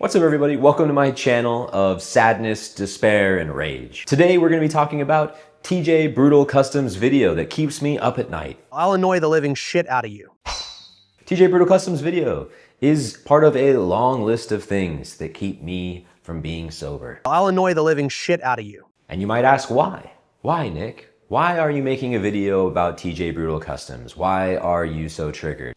What's up everybody? Welcome to my channel of sadness, despair, and rage. Today we're going to be talking about TJ Brutal Customs video that keeps me up at night. I'll annoy the living shit out of you. TJ Brutal Customs video is part of a long list of things that keep me from being sober. I'll annoy the living shit out of you. And you might ask why? Why, Nick? Why are you making a video about TJ Brutal Customs? Why are you so triggered?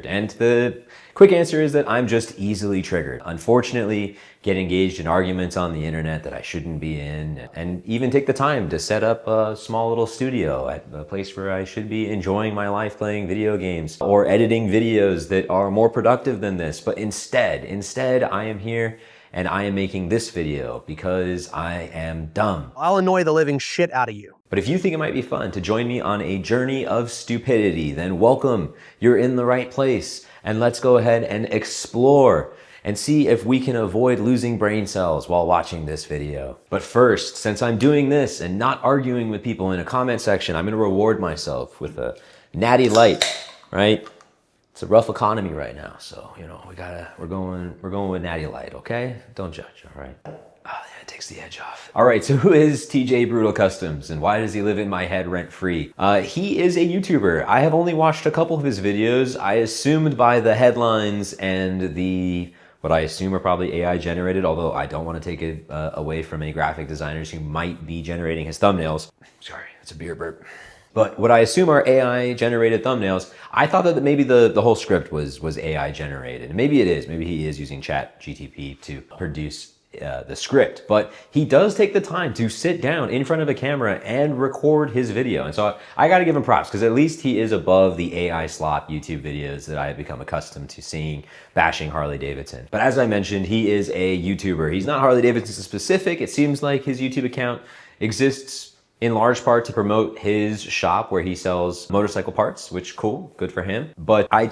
And the quick answer is that I'm just easily triggered. Unfortunately, get engaged in arguments on the internet that I shouldn't be in, and even take the time to set up a small little studio at a place where I should be enjoying my life playing video games or editing videos that are more productive than this. But instead I am here and I am making this video because I am dumb. I'll annoy the living shit out of you. But if you think it might be fun to join me on a journey of stupidity, then welcome, you're in the right place. And let's go ahead and explore and see if we can avoid losing brain cells while watching this video. But first, since I'm doing this and not arguing with people in a comment section, I'm gonna reward myself with a natty light, right? It's a rough economy right now, so you know we're going with natty light, okay? Don't judge, all right? It takes the edge off. All right, so who is TJ Brutal Customs and why does he live in my head rent free? He is a YouTuber. I have only watched a couple of his videos. I assumed by the headlines and what I assume are probably AI generated, although I don't want to take it away from any graphic designers who might be generating his thumbnails. Sorry, it's a beer burp. But what I assume are AI generated thumbnails, I thought that maybe the whole script was AI generated. Maybe it is. Maybe he is using ChatGPT to produce the script, but he does take the time to sit down in front of a camera and record his video. And so I got to give him props because at least he is above the AI Slop YouTube videos that I have become accustomed to seeing bashing Harley-Davidson. But as I mentioned, he is a YouTuber. He's not Harley-Davidson specific. It seems like his YouTube account exists in large part to promote his shop where he sells motorcycle parts, which cool, good for him. But I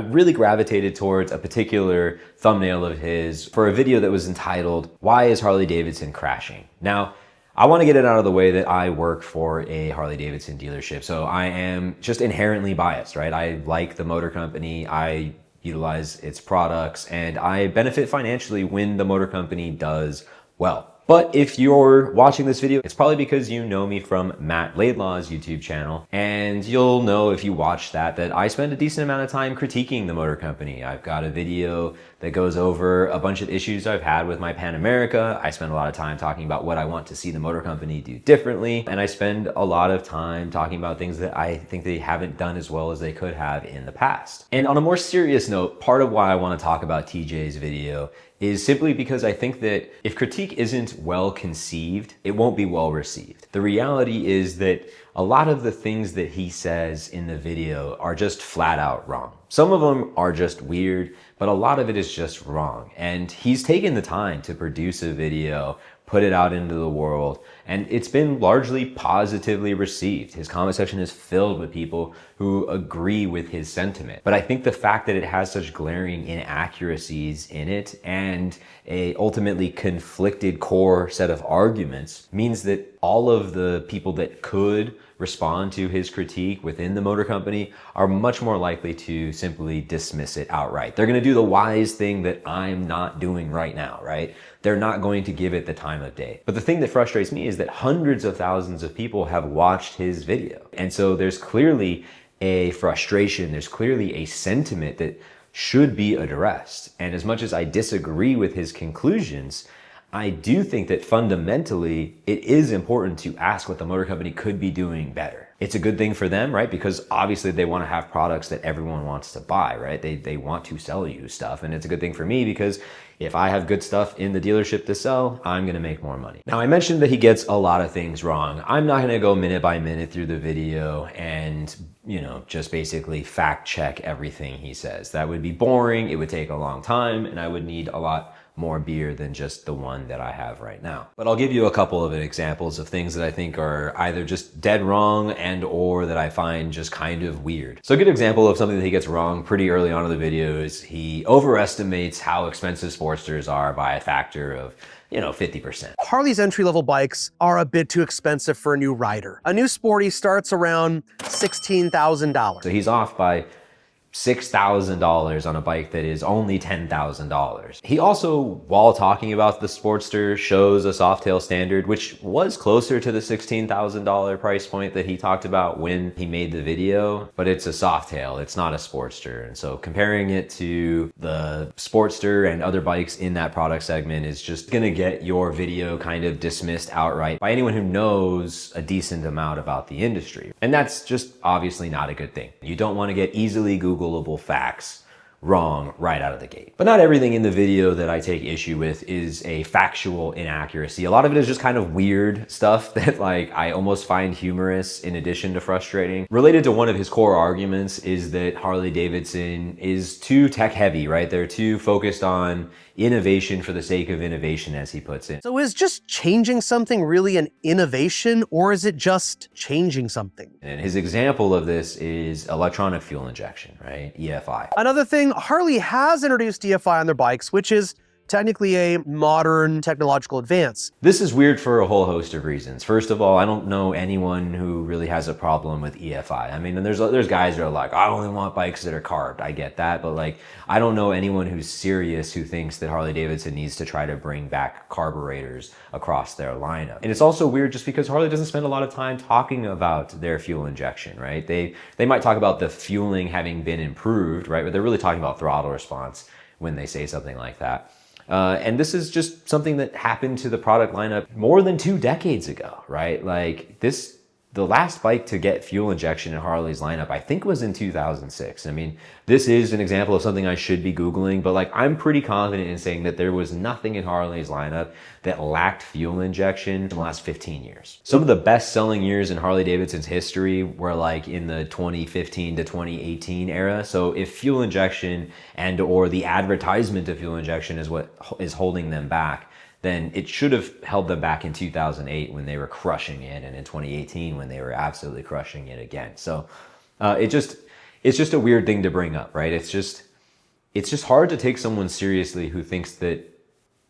really gravitated towards a particular thumbnail of his for a video that was entitled, "Why is Harley-Davidson Crashing?" Now, I want to get it out of the way that I work for a Harley-Davidson dealership, so I am just inherently biased, right? I like the motor company, I utilize its products, and I benefit financially when the motor company does well. But if you're watching this video, it's probably because you know me from Matt Laidlaw's YouTube channel. And you'll know if you watch that I spend a decent amount of time critiquing the motor company. I've got a video that goes over a bunch of issues I've had with my Pan America. I spend a lot of time talking about what I want to see the motor company do differently. And I spend a lot of time talking about things that I think they haven't done as well as they could have in the past. And on a more serious note, part of why I want to talk about TJ's video is simply because I think that if critique isn't well conceived, it won't be well received. The reality is that a lot of the things that he says in the video are just flat out wrong. Some of them are just weird, but a lot of it is just wrong. And he's taken the time to produce a video, put it out into the world, and it's been largely positively received. His comment section is filled with people who agree with his sentiment. But I think the fact that it has such glaring inaccuracies in it and a ultimately conflicted core set of arguments means that all of the people that could respond to his critique within the motor company are much more likely to simply dismiss it outright. They're going to do the wise thing that I'm not doing right now, right? They're not going to give it the time of day. But the thing that frustrates me is that hundreds of thousands of people have watched his video. And so there's clearly a frustration, there's clearly a sentiment that should be addressed. And as much as I disagree with his conclusions, I do think that fundamentally it is important to ask what the motor company could be doing better. It's a good thing for them, right? Because obviously they want to have products that everyone wants to buy, right? They want to sell you stuff. And it's a good thing for me because if I have good stuff in the dealership to sell, I'm going to make more money. Now, I mentioned that he gets a lot of things wrong. I'm not going to go minute by minute through the video and, just basically fact check everything he says. That would be boring. It would take a long time and I would need a lot more beer than just the one that I have right now. But I'll give you a couple of examples of things that I think are either just dead wrong and or that I find just kind of weird. So a good example of something that he gets wrong pretty early on in the video is he overestimates how expensive Sportsters are by a factor of 50%. Harley's entry-level bikes are a bit too expensive for a new rider. A new Sporty starts around $16,000. So he's off by $6,000 on a bike that is only $10,000. He also, while talking about the Sportster, shows a Softail Standard, which was closer to the $16,000 price point that he talked about when he made the video, but it's a Softail, it's not a Sportster. And so comparing it to the Sportster and other bikes in that product segment is just gonna get your video kind of dismissed outright by anyone who knows a decent amount about the industry. And that's just obviously not a good thing. You don't want to get easily Googleable facts wrong right out of the gate. But not everything in the video that I take issue with is a factual inaccuracy. A lot of it is just kind of weird stuff that like I almost find humorous in addition to frustrating. Related to one of his core arguments is that Harley-Davidson is too tech heavy, right? They're too focused on innovation for the sake of innovation, as he puts it. So is just changing something really an innovation, or is it just changing something? And his example of this is electronic fuel injection, right? EFI. Another thing, Harley has introduced EFI on their bikes, which is technically a modern technological advance. This is weird for a whole host of reasons. First of all, I don't know anyone who really has a problem with EFI. I mean, and there's guys that are like, I only want bikes that are carbed. I get that, but like, I don't know anyone who's serious who thinks that Harley-Davidson needs to try to bring back carburetors across their lineup. And it's also weird just because Harley doesn't spend a lot of time talking about their fuel injection, right? They might talk about the fueling having been improved, right? But they're really talking about throttle response when they say something like that. And this is just something that happened to the product lineup more than 2 decades ago, right? Like the last bike to get fuel injection in Harley's lineup, I think was in 2006. I mean, this is an example of something I should be Googling, but like I'm pretty confident in saying that there was nothing in Harley's lineup that lacked fuel injection in the last 15 years. Some of the best selling years in Harley-Davidson's history were like in the 2015 to 2018 era. So if fuel injection and or the advertisement of fuel injection is what is holding them back, then it should have held them back in 2008 when they were crushing it, and in 2018 when they were absolutely crushing it again. So it's just a weird thing to bring up, right? It's just hard to take someone seriously who thinks that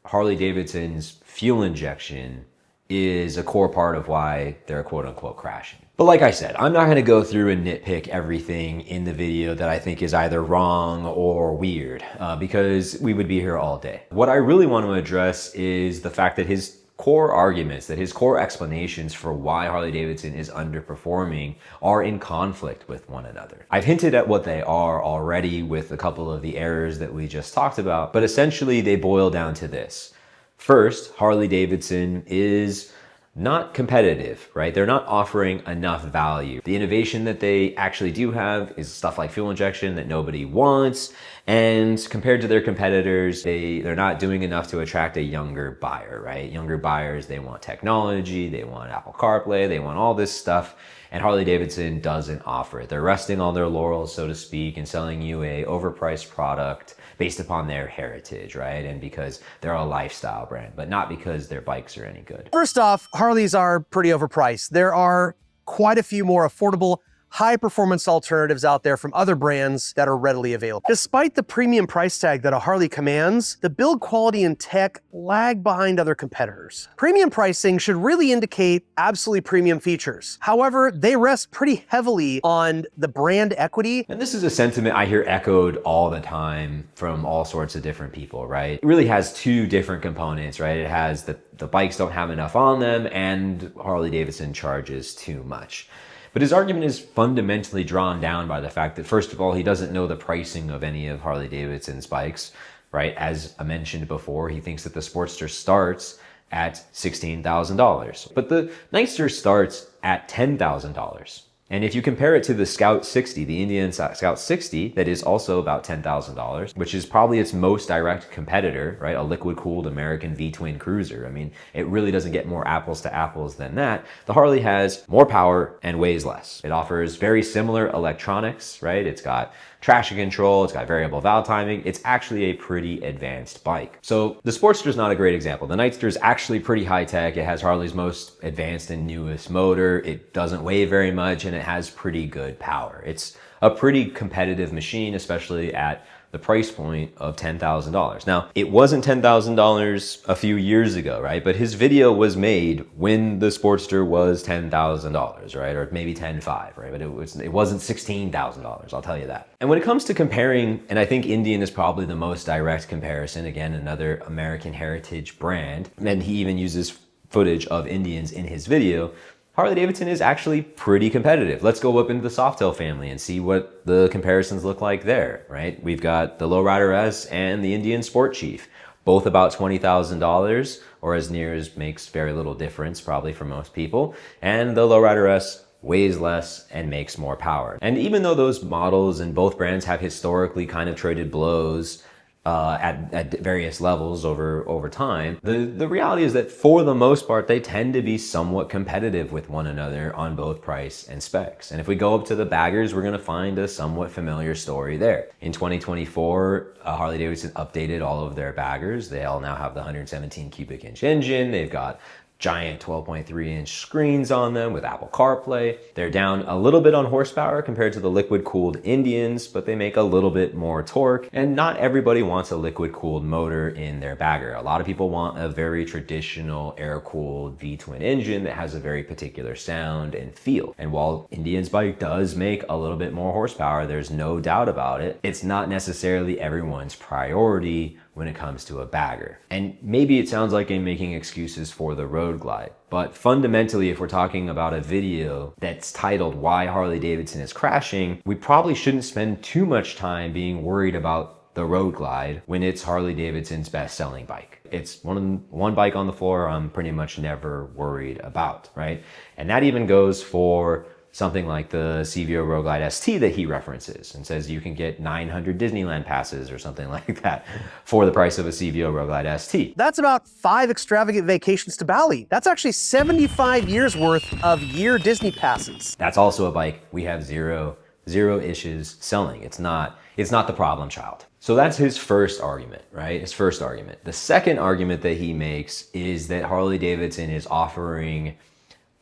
Harley-Davidson's fuel injection is a core part of why they're quote unquote crashing. But like I said, I'm not going to go through and nitpick everything in the video that I think is either wrong or weird, because we would be here all day. What I really want to address is the fact that his core arguments, that his core explanations for why Harley-Davidson is underperforming are in conflict with one another. I've hinted at what they are already with a couple of the errors that we just talked about, but essentially they boil down to this. First, Harley-Davidson is not competitive, right? They're not offering enough value. The innovation that they actually do have is stuff like fuel injection that nobody wants. And compared to their competitors, they're not doing enough to attract a younger buyer, right? Younger buyers, they want technology, they want Apple CarPlay, they want all this stuff. And Harley-Davidson doesn't offer it. They're resting on their laurels, so to speak, and selling you a overpriced product based upon their heritage, right? And because they're a lifestyle brand, but not because their bikes are any good. First off, Harleys are pretty overpriced. There are quite a few more affordable, high-performance alternatives out there from other brands that are readily available. Despite the premium price tag that a Harley commands, the build quality and tech lag behind other competitors. Premium pricing should really indicate absolutely premium features. However, they rest pretty heavily on the brand equity. And this is a sentiment I hear echoed all the time from all sorts of different people, right? It really has 2 different components, right? It has the bikes don't have enough on them, and Harley-Davidson charges too much. But his argument is fundamentally drawn down by the fact that, first of all, he doesn't know the pricing of any of Harley-Davidson's bikes, right? As I mentioned before, he thinks that the Sportster starts at $16,000. But the Nightster starts at $10,000. And if you compare it to the Scout 60, the Indian Scout 60, that is also about $10,000, which is probably its most direct competitor, right? A liquid-cooled American V-twin cruiser. I mean, it really doesn't get more apples to apples than that. The Harley has more power and weighs less. It offers very similar electronics, right? It's got traction control, it's got variable valve timing. It's actually a pretty advanced bike. So the Sportster is not a great example. The Nightster is actually pretty high tech. It has Harley's most advanced and newest motor. It doesn't weigh very much, and it has pretty good power. It's a pretty competitive machine, especially at the price point of $10,000. Now, it wasn't $10,000 a few years ago, right? But his video was made when the Sportster was $10,000, right? Or maybe $10,500, right? But it wasn't $16,000, I'll tell you that. And when it comes to comparing, and I think Indian is probably the most direct comparison, again, another American heritage brand, and he even uses footage of Indians in his video, Harley-Davidson is actually pretty competitive. Let's go up into the Softail family and see what the comparisons look like there, right? We've got the Lowrider S and the Indian Sport Chief, both about $20,000, or as near as makes very little difference probably for most people. And the Lowrider S weighs less and makes more power. And even though those models and both brands have historically kind of traded blows at various levels over time, the reality is that for the most part, they tend to be somewhat competitive with one another on both price and specs. And if we go up to the baggers, we're going to find a somewhat familiar story there. In 2024, Harley-Davidson updated all of their baggers. They all now have the 117 cubic inch engine. They've got giant 12.3 inch screens on them with Apple CarPlay. They're down a little bit on horsepower compared to the liquid cooled Indians, but they make a little bit more torque. And not everybody wants a liquid cooled motor in their bagger. A lot of people want a very traditional air cooled V-twin engine that has a very particular sound and feel. And while Indian's bike does make a little bit more horsepower, there's no doubt about it, it's not necessarily everyone's priority when it comes to a bagger. And maybe it sounds like I'm making excuses for the Road Glide, but fundamentally, if we're talking about a video that's titled Why Harley-Davidson is Crashing, we probably shouldn't spend too much time being worried about the Road Glide when it's Harley-Davidson's best-selling bike. It's one bike on the floor I'm pretty much never worried about, right? And that even goes for something like the CVO Road Glide ST that he references and says you can get 900 Disneyland passes or something like that for the price of a CVO Road Glide ST. That's about 5 extravagant vacations to Bali. That's actually 75 years worth of year Disney passes. That's also a bike we have zero issues selling. It's not the problem child. So that's his first argument, right? His first argument. The second argument that he makes is that Harley-Davidson is offering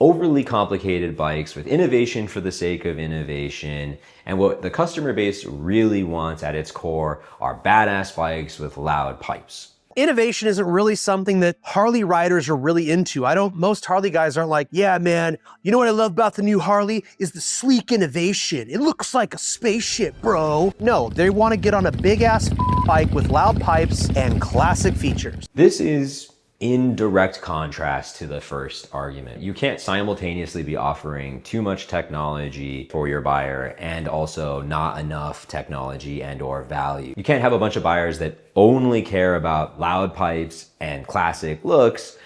overly complicated bikes with innovation for the sake of innovation. And what the customer base really wants at its core are badass bikes with loud pipes. Innovation isn't really something that Harley riders are really into. Most Harley guys aren't like, yeah, man, you know what I love about the new Harley is the sleek innovation. It looks like a spaceship, bro. No, they want to get on a big ass bike with loud pipes and classic features. This is in direct contrast to the first argument. You can't simultaneously be offering too much technology for your buyer and also not enough technology and or value. You can't have a bunch of buyers that only care about loud pipes and classic looks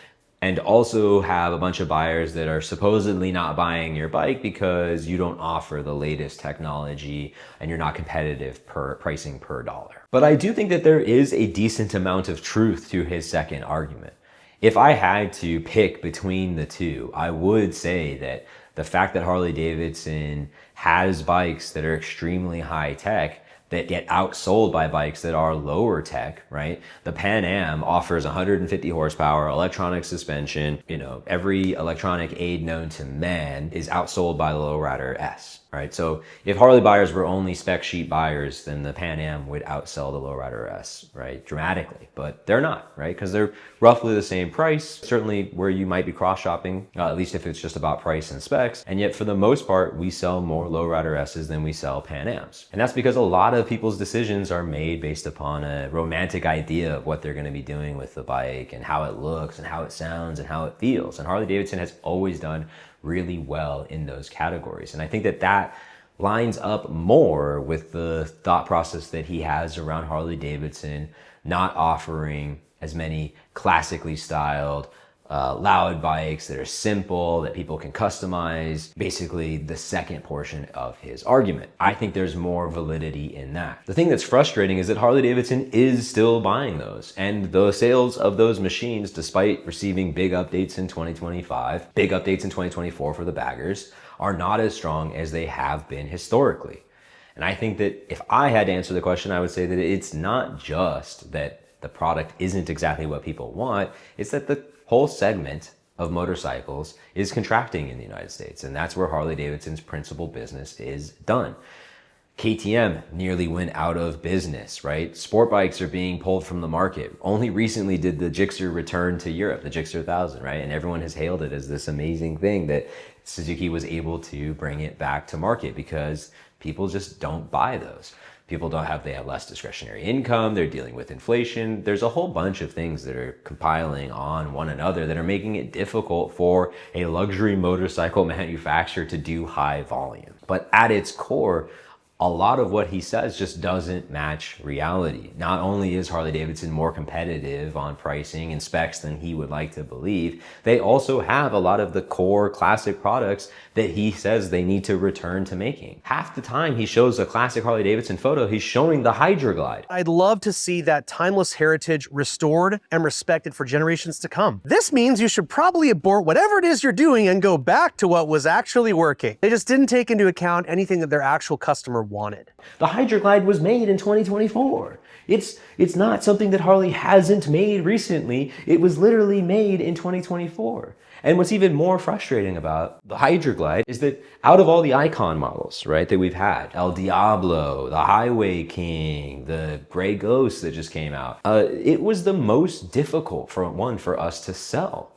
and also have a bunch of buyers that are supposedly not buying your bike because you don't offer the latest technology and you're not competitive pricing per dollar. But I do think that there is a decent amount of truth to his second argument. If I had to pick between the two, I would say that the fact that Harley-Davidson has bikes that are extremely high tech that get outsold by bikes that are lower tech, right? The Pan Am offers 150 horsepower, electronic suspension, every electronic aid known to man is outsold by the Lowrider S, right? So if Harley buyers were only spec sheet buyers, then the Pan Am would outsell the Lowrider S, right? Dramatically, but they're not, right? Because they're roughly the same price, certainly where you might be cross-shopping, at least if it's just about price and specs. And yet for the most part, we sell more Lowrider S's than we sell Pan Ams. And that's because a lot of people's decisions are made based upon a romantic idea of what they're going to be doing with the bike and how it looks and how it sounds and how it feels. And Harley-Davidson has always done really well in those categories. And I think that that lines up more with the thought process that he has around Harley-Davidson not offering as many classically styled loud bikes that are simple, that people can customize, basically the second portion of his argument. I think there's more validity in that. The thing that's frustrating is that Harley-Davidson is still buying those, and the sales of those machines, despite receiving big updates in 2025, big updates in 2024 for the baggers, are not as strong as they have been historically. And I think that if I had to answer the question, I would say that it's not just that the product isn't exactly what people want, it's that the whole segment of motorcycles is contracting in the United States. And that's where Harley-Davidson's principal business is done. KTM nearly went out of business, right? Sport bikes are being pulled from the market. Only recently did the Gixxer return to Europe, the Gixxer 1000, right? And everyone has hailed it as this amazing thing that Suzuki was able to bring it back to market because people just don't buy those. They have less discretionary income, they're dealing with inflation. There's a whole bunch of things that are compiling on one another that are making it difficult for a luxury motorcycle manufacturer to do high volume. But at its core, a lot of what he says just doesn't match reality. Not only is Harley-Davidson more competitive on pricing and specs than he would like to believe, they also have a lot of the core classic products that he says they need to return to making. Half the time he shows a classic Harley-Davidson photo, he's showing the Hydroglide. I'd love to see that timeless heritage restored and respected for generations to come. This means you should probably abort whatever it is you're doing and go back to what was actually working. They just didn't take into account anything that their actual customer wanted. The Hydroglide was made in 2024. It's not something that Harley hasn't made recently. It was literally made in 2024. And what's even more frustrating about the Hydroglide is that out of all the icon models, right, that we've had, El Diablo, the Highway King, the Gray Ghost that just came out, it was the most difficult for us to sell.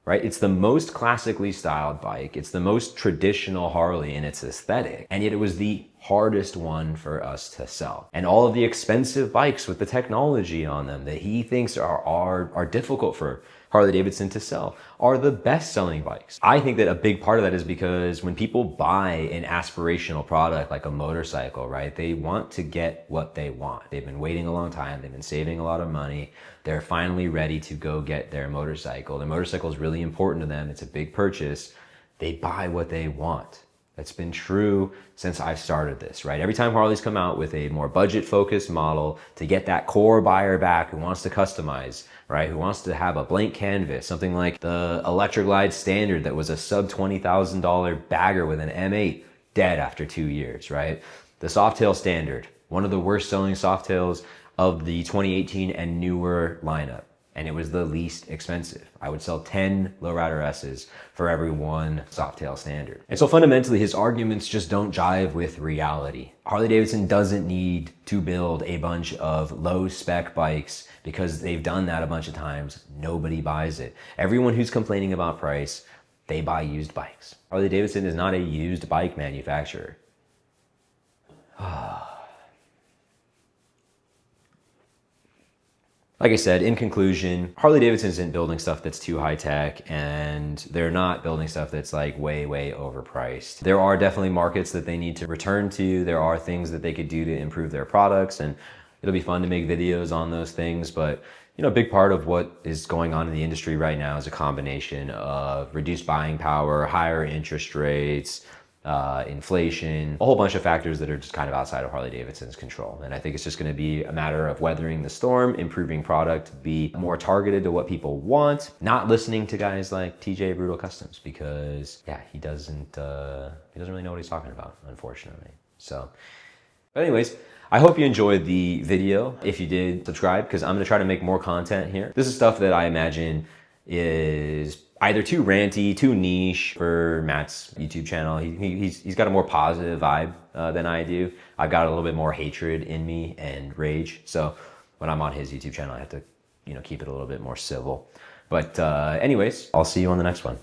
Right? It's the most classically styled bike. It's the most traditional Harley in its aesthetic. And yet it was the hardest one for us to sell. And all of the expensive bikes with the technology on them that he thinks are difficult for Harley-Davidson to sell are the best-selling bikes. I think that a big part of that is because when people buy an aspirational product like a motorcycle, right, they want to get what they want. They've been waiting a long time. They've been saving a lot of money. They're finally ready to go get their motorcycle. Their motorcycle is really important to them. It's a big purchase. They buy what they want. That's been true since I've started this, right? Every time Harley's come out with a more budget-focused model to get that core buyer back who wants to customize, right? Who wants to have a blank canvas, something like the Electroglide Standard that was a sub $20,000 bagger with an M8, dead after 2 years, right? The Softail Standard, one of the worst selling Softails of the 2018 and newer lineup. And it was the least expensive. I would sell 10 Lowrider S's for every one Softail Standard. And so fundamentally, his arguments just don't jive with reality. Harley-Davidson doesn't need to build a bunch of low-spec bikes because they've done that a bunch of times. Nobody buys it. Everyone who's complaining about price, they buy used bikes. Harley-Davidson is not a used bike manufacturer. Like I said, in conclusion, Harley-Davidson isn't building stuff that's too high-tech, and they're not building stuff that's like way, way overpriced. There are definitely markets that they need to return to. There are things that they could do to improve their products, and it'll be fun to make videos on those things. But, you know, a big part of what is going on in the industry right now is a combination of reduced buying power, higher interest rates, inflation, a whole bunch of factors that are just kind of outside of Harley-Davidson's control. And I think it's just going to be a matter of weathering the storm, improving product, be more targeted to what people want, not listening to guys like TJ Brutal Customs because, yeah, he doesn't really know what he's talking about, unfortunately. So, but anyways, I hope you enjoyed the video. If you did, subscribe because I'm going to try to make more content here. This is stuff that I imagine is either too ranty, too niche for Matt's YouTube channel. He's got a more positive vibe than I do. I've got a little bit more hatred in me and rage. So when I'm on his YouTube channel, I have to, you know, keep it a little bit more civil. But anyways, I'll see you on the next one.